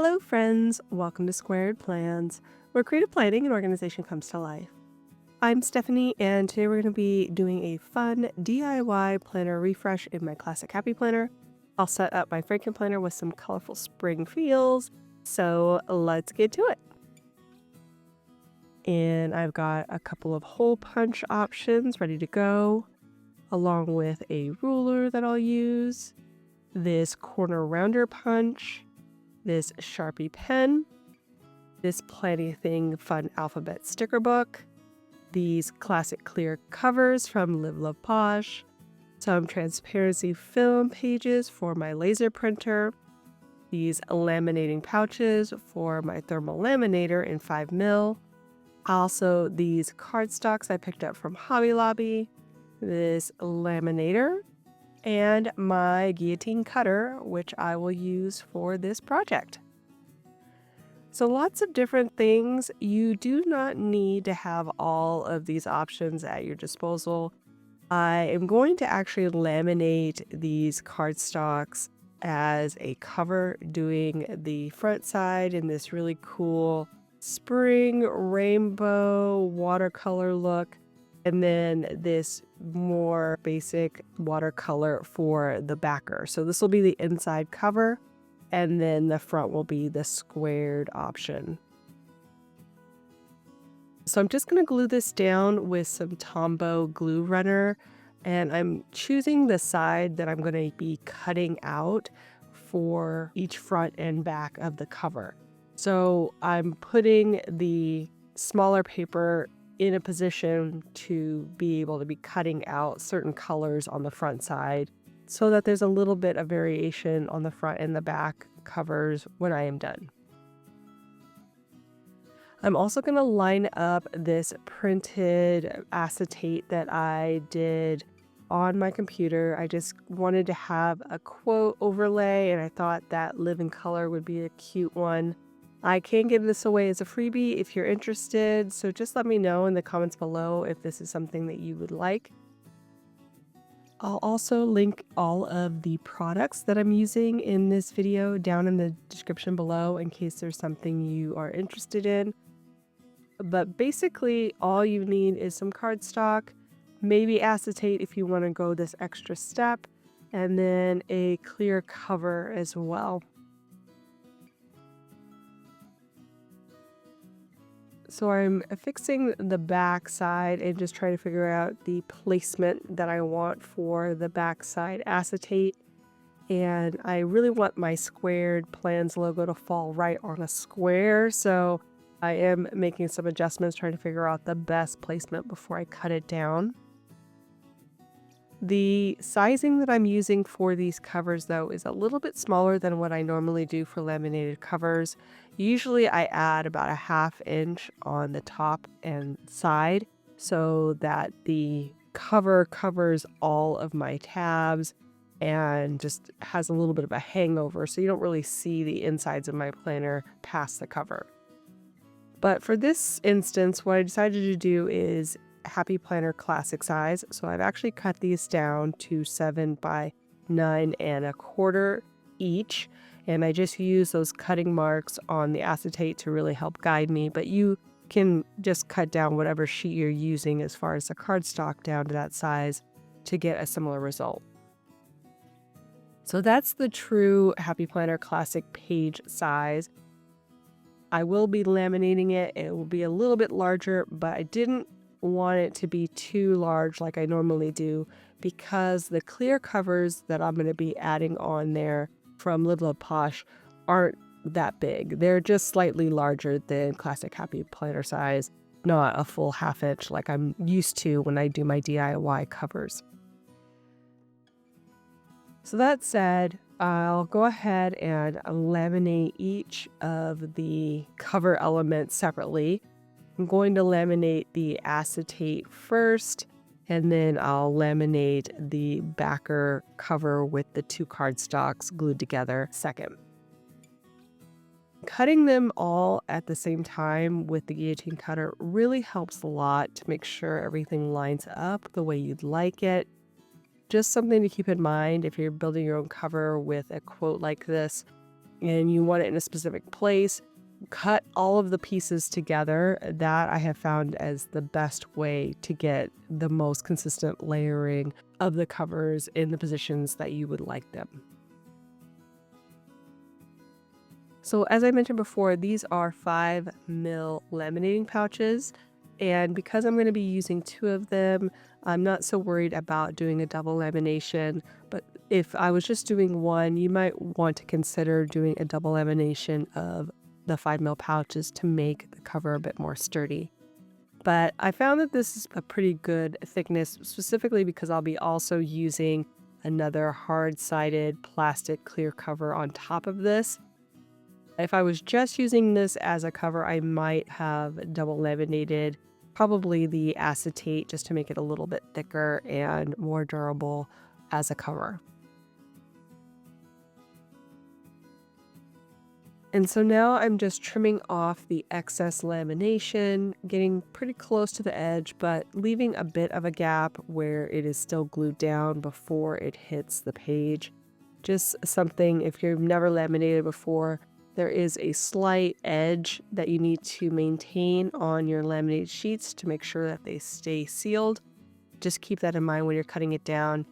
Hello friends, welcome to Squared Plans, where creative planning and organization comes to life. I'm Stephanie, and today we're going to be doing a fun DIY planner refresh in my classic happy planner. I'll set up my frankenplanner with some colorful spring feels, so let's get to it. And I've got a couple of hole punch options ready to go, along with a ruler that I'll use, this corner rounder punch, this Sharpie pen, this Planning Thing fun alphabet sticker book, these classic clear covers from Live Love Posh, some transparency film pages for my laser printer, these laminating pouches for my thermal laminator in 5mm, also these cardstocks I picked up from Hobby Lobby, this laminator, and my guillotine cutter, which I will use for this project. So lots of different things. You do not need to have all of these options at your disposal. I am going to actually laminate these cardstocks as a cover, doing the front side in this really cool spring rainbow watercolor look, and then this more basic watercolor for the backer. So this will be the inside cover, and then the front will be the squared option. So I'm just going to glue this down with some Tombow glue runner, and I'm choosing the side that I'm going to be cutting out for each front and back of the cover. So I'm putting the smaller paper in a position to be able to be cutting out certain colors on the front side so that there's a little bit of variation on the front and the back covers when I am done. I'm also going to line up this printed acetate that I did on my computer. I just wanted to have a quote overlay, and I thought that Live in Color would be a cute one. I can give this away as a freebie if you're interested, so just let me know in the comments below if this is something that you would like. I'll also link all of the products that I'm using in this video down in the description below in case there's something you are interested in. But basically, all you need is some cardstock, maybe acetate if you want to go this extra step, and then a clear cover as well. So I'm affixing the back side and just trying to figure out the placement that I want for the back side acetate. And I really want my Squared Plans logo to fall right on a square. So I am making some adjustments, trying to figure out the best placement before I cut it down. The sizing that I'm using for these covers, though, is a little bit smaller than what I normally do for laminated covers. Usually I add about a 1/2 inch on the top and side so that the cover covers all of my tabs and just has a little bit of a hangover, so you don't really see the insides of my planner past the cover. But for this instance, what I decided to do is Happy Planner classic size. So I've actually cut these down to 7 by 9¼ each. And I just use those cutting marks on the acetate to really help guide me. But you can just cut down whatever sheet you're using as far as the cardstock down to that size to get a similar result. So that's the true Happy Planner classic page size. I will be laminating it. It will be a little bit larger, but I didn't want it to be too large like I normally do because the clear covers that I'm going to be adding on there from Live Love Posh aren't that big. They're just slightly larger than classic Happy Planner size, not a full 1/2 inch like I'm used to when I do my DIY covers. So that said, I'll go ahead and laminate each of the cover elements separately. I'm going to laminate the acetate first, and then I'll laminate the backer cover with the 2 cardstocks glued together second. Cutting them all at the same time with the guillotine cutter really helps a lot to make sure everything lines up the way you'd like it. Just something to keep in mind if you're building your own cover with a quote like this. and you want it in a specific place, cut all of the pieces together. That I have found as the best way to get the most consistent layering of the covers in the positions that you would like them. So as I mentioned before, these are 5mm laminating pouches, and because I'm going to be using 2 of them, I'm not so worried about doing a double lamination. But if I was just doing one, you might want to consider doing a double lamination of the 5mm pouches to make the cover a bit more sturdy. But I found that this is a pretty good thickness, specifically because I'll be also using another hard-sided plastic clear cover on top of this. If I was just using this as a cover, I might have double laminated, probably the acetate, just to make it a little bit thicker and more durable as a cover. And so now I'm just trimming off the excess lamination, getting pretty close to the edge, but leaving a bit of a gap where it is still glued down before it hits the page. Just something, if you've never laminated before, there is a slight edge that you need to maintain on your laminated sheets to make sure that they stay sealed. Just keep that in mind when you're cutting it down.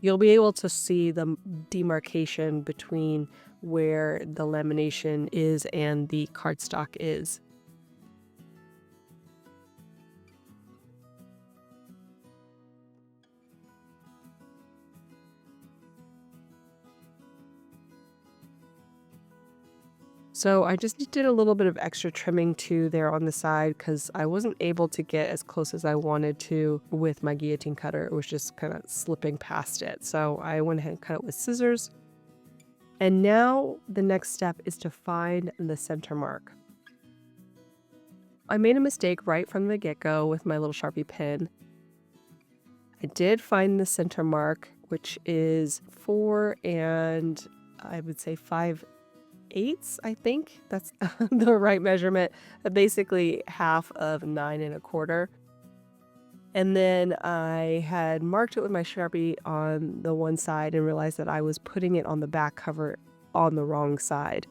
You'll be able to see the demarcation between where the lamination is and the cardstock is. So I just did a little bit of extra trimming too there on the side because I wasn't able to get as close as I wanted to with my guillotine cutter. It was just kind of slipping past it. So I went ahead and cut it with scissors. And now the next step is to find the center mark. I made a mistake right from the get-go with my little Sharpie pen. I did find the center mark, which is 4 and I would say 5/8, I think that's the right measurement. Basically half of 9 1/4. And then I had marked it with my Sharpie on the one side and realized that I was putting it on the back cover on the wrong side.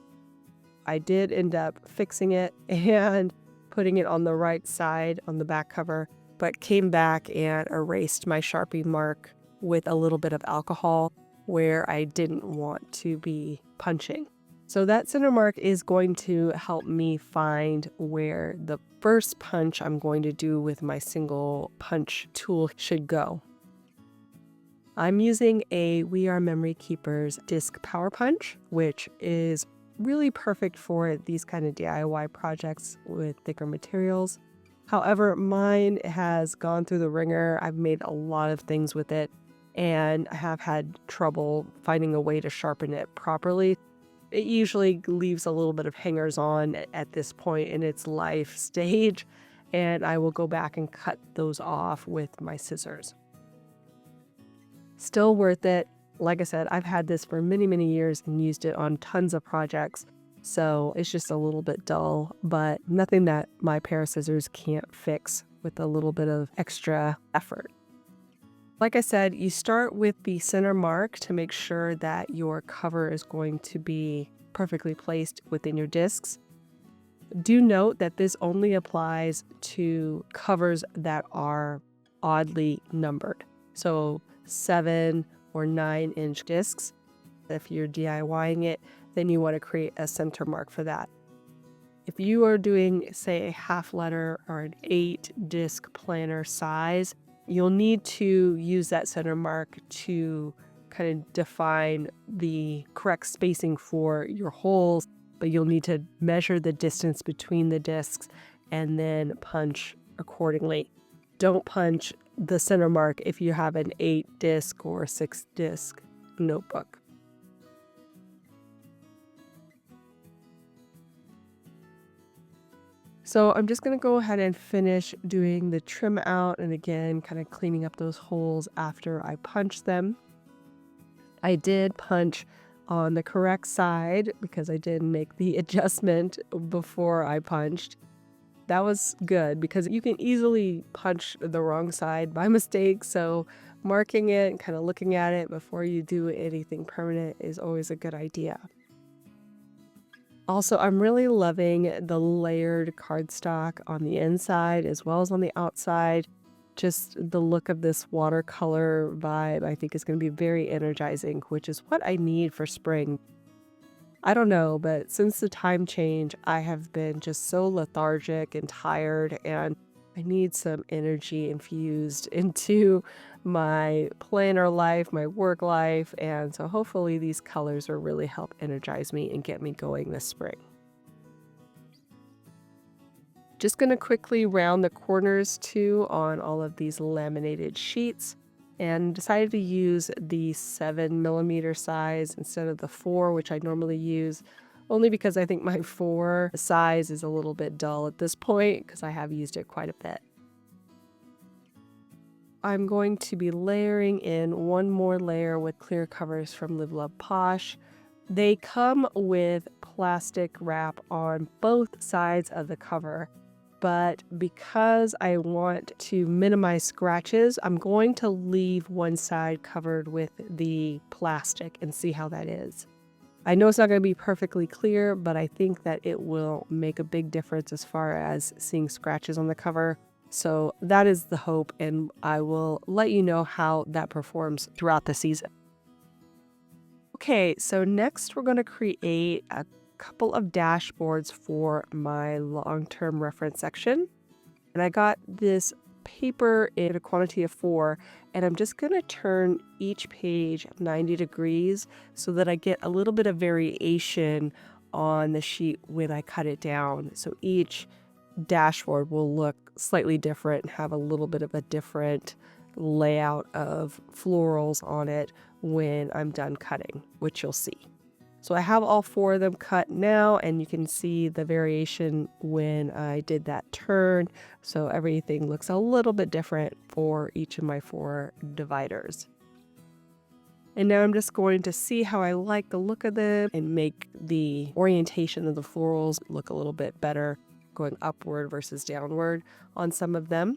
I did end up fixing it and putting it on the right side on the back cover, but came back and erased my Sharpie mark with a little bit of alcohol where I didn't want to be punching. So that center mark is going to help me find where the first punch I'm going to do with my single punch tool should go. I'm using a We Are Memory Keepers disc power punch, which is really perfect for these kind of DIY projects with thicker materials. However, mine has gone through the ringer. I've made a lot of things with it, and I have had trouble finding a way to sharpen it properly. It usually leaves a little bit of hangers on at this point in its life stage, and I will go back and cut those off with my scissors. Still worth it. Like I said, I've had this for many, many years and used it on tons of projects, so it's just a little bit dull, but nothing that my pair of scissors can't fix with a little bit of extra effort. Like I said, you start with the center mark to make sure that your cover is going to be perfectly placed within your discs. Do note that this only applies to covers that are oddly numbered. So 7 or 9-inch discs. If you're DIYing it, then you want to create a center mark for that. If you are doing, say, a half letter or an 8-disc planner size, you'll need to use that center mark to kind of define the correct spacing for your holes, but you'll need to measure the distance between the discs and then punch accordingly. Don't punch the center mark if you have an 8-disc or 6-disc notebook. So I'm just going to go ahead and finish doing the trim out and again kind of cleaning up those holes after I punch them. I did punch on the correct side because I did make the adjustment before I punched. That was good because you can easily punch the wrong side by mistake, so marking it and kind of looking at it before you do anything permanent is always a good idea. Also, I'm really loving the layered cardstock on the inside as well as on the outside. Just the look of this watercolor vibe, I think is going to be very energizing, which is what I need for spring. I don't know, but since the time change, I have been just so lethargic and tired, and I need some energy infused into my planner life, my work life, and so hopefully these colors will really help energize me and get me going this spring. Just going to quickly round the corners too on all of these laminated sheets, and decided to use the 7mm size instead of the 4, which I normally use, only because I think my 4 size is a little bit dull at this point because I have used it quite a bit. I'm going to be layering in one more layer with clear covers from Live Love Posh. They come with plastic wrap on both sides of the cover, but because I want to minimize scratches, I'm going to leave one side covered with the plastic and see how that is. I know it's not going to be perfectly clear, but I think that it will make a big difference as far as seeing scratches on the cover. So that is the hope, and I will let you know how that performs throughout the season. Okay, so next we're going to create a couple of dashboards for my long-term reference section. And I got this paper in a quantity of 4, and I'm just going to turn each page 90 degrees so that I get a little bit of variation on the sheet when I cut it down. So each dashboard will look slightly different and have a little bit of a different layout of florals on it when I'm done cutting, which you'll see. So I have all 4 of them cut now, and you can see the variation when I did that turn. So everything looks a little bit different for each of my 4 dividers. And now I'm just going to see how I like the look of them and make the orientation of the florals look a little bit better, going upward versus downward on some of them.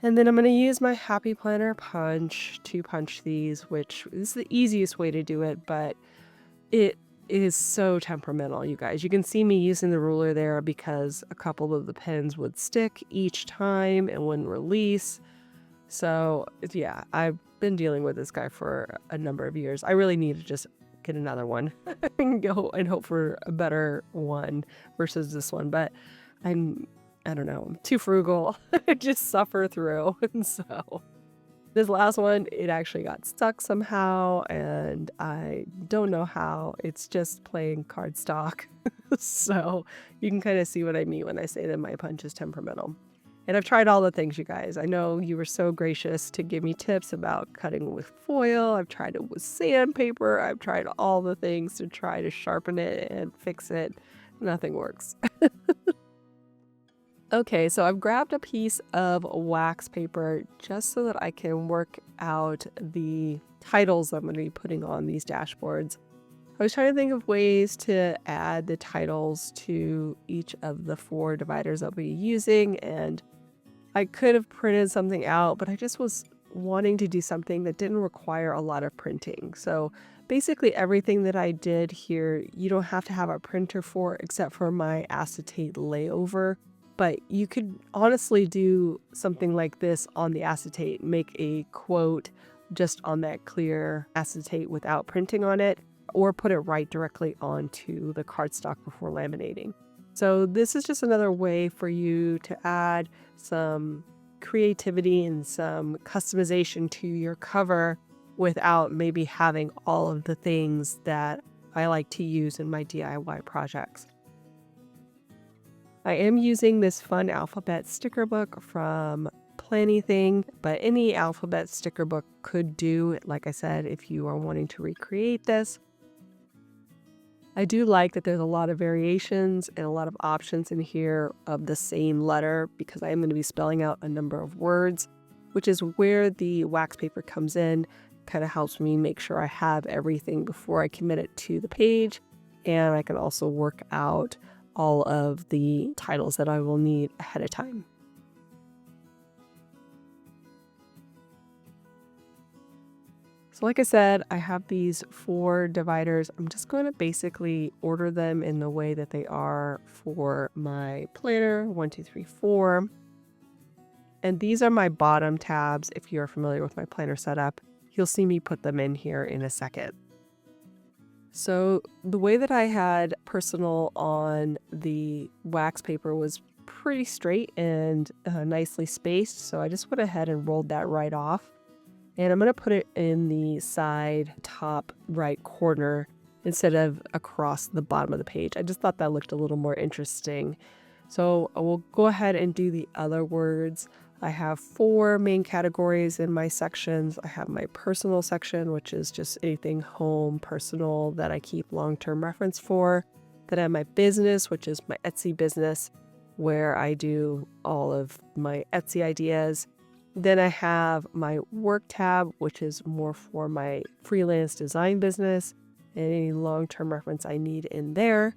And then I'm going to use my Happy Planner punch to punch these, which is the easiest way to do it, but it is so temperamental, you guys. You can see me using the ruler there because a couple of the pens would stick each time and wouldn't release. So yeah, I've been dealing with this guy for a number of years. I really need to just get another one and go and hope for a better one versus this one. But I don't know, I'm too frugal. I just suffer through. And so this last one, it actually got stuck somehow, and I don't know how. It's just plain cardstock. So you can kind of see what I mean when I say that my punch is temperamental. And I've tried all the things, you guys. I know you were so gracious to give me tips about cutting with foil. I've tried it with sandpaper. I've tried all the things to try to sharpen it and fix it. Nothing works. Okay, so I've grabbed a piece of wax paper just so that I can work out the titles I'm going to be putting on these dashboards. I was trying to think of ways to add the titles to each of the 4 dividers I'll be using, and I could have printed something out, but I just was wanting to do something that didn't require a lot of printing. So basically everything that I did here, you don't have to have a printer for, except for my acetate layover. But you could honestly do something like this on the acetate, make a quote just on that clear acetate without printing on it, or put it right directly onto the cardstock before laminating. So this is just another way for you to add some creativity and some customization to your cover without maybe having all of the things that I like to use in my DIY projects. I am using this fun alphabet sticker book from Planything, but any alphabet sticker book could do, like I said, if you are wanting to recreate this. I do like that there's a lot of variations and a lot of options in here of the same letter, because I am going to be spelling out a number of words, which is where the wax paper comes in. Kind of helps me make sure I have everything before I commit it to the page, and I can also work out all of the titles that I will need ahead of time. So like I said, I have these 4 dividers. I'm just going to basically order them in the way that they are for my planner, 1, 2, 3, 4. And these are my bottom tabs. If you're familiar with my planner setup, you'll see me put them in here in a second. So the way that I had personal on the wax paper was pretty straight and nicely spaced. So I just went ahead and rolled that right off. And I'm going to put it in the side top right corner instead of across the bottom of the page. I just thought that looked a little more interesting. So I will go ahead and do the other words. I have 4 main categories in my sections. I have my personal section, which is just anything home, personal that I keep long-term reference for. Then I have my business, which is my Etsy business, where I do all of my Etsy ideas. Then I have my work tab, which is more for my freelance design business and any long-term reference I need in there.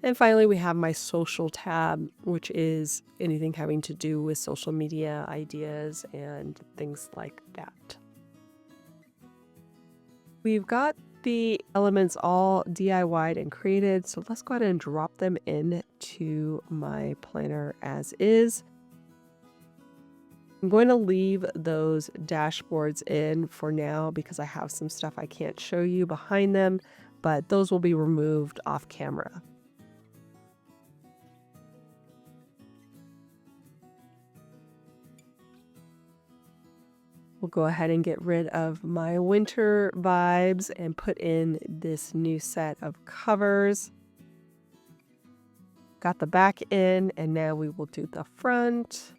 And finally, we have my social tab, which is anything having to do with social media ideas and things like that. We've got the elements all DIY'd and created, so let's go ahead and drop them into my planner as is. I'm going to leave those dashboards in for now because I have some stuff I can't show you behind them, but those will be removed off camera. We'll go ahead and get rid of my winter vibes and put in this new set of covers. Got the back in, and now we will do the front.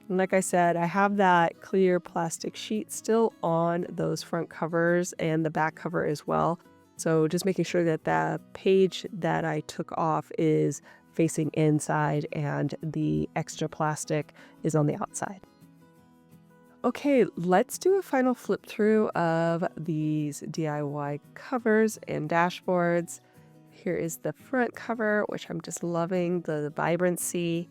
And like I said, I have that clear plastic sheet still on those front covers and the back cover as well. So just making sure that the page that I took off is facing inside and the extra plastic is on the outside. Okay, let's do a final flip through of these DIY covers and dashboards. Here is the front cover, which I'm just loving the vibrancy.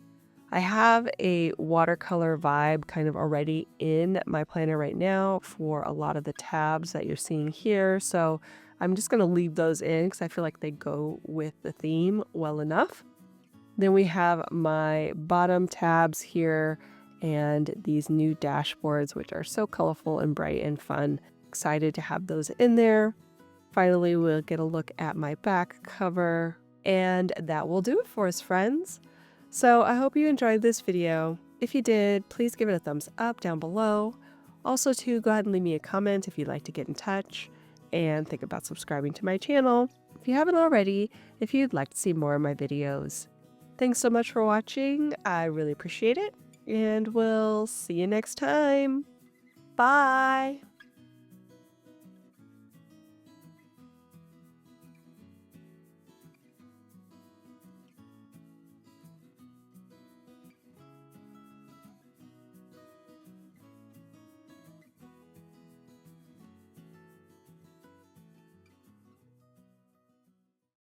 I have a watercolor vibe kind of already in my planner right now for a lot of the tabs that you're seeing here. So I'm just going to leave those in because I feel like they go with the theme well enough. Then we have my bottom tabs here and these new dashboards, which are so colorful and bright and fun. Excited to have those in there. Finally, we'll get a look at my back cover, and that will do it for us, friends. So I hope you enjoyed this video. If you did, please give it a thumbs up down below. Also, too, go ahead and leave me a comment if you'd like to get in touch, and think about subscribing to my channel if you haven't already, if you'd like to see more of my videos. Thanks so much for watching. I really appreciate it, and we'll see you next time. Bye!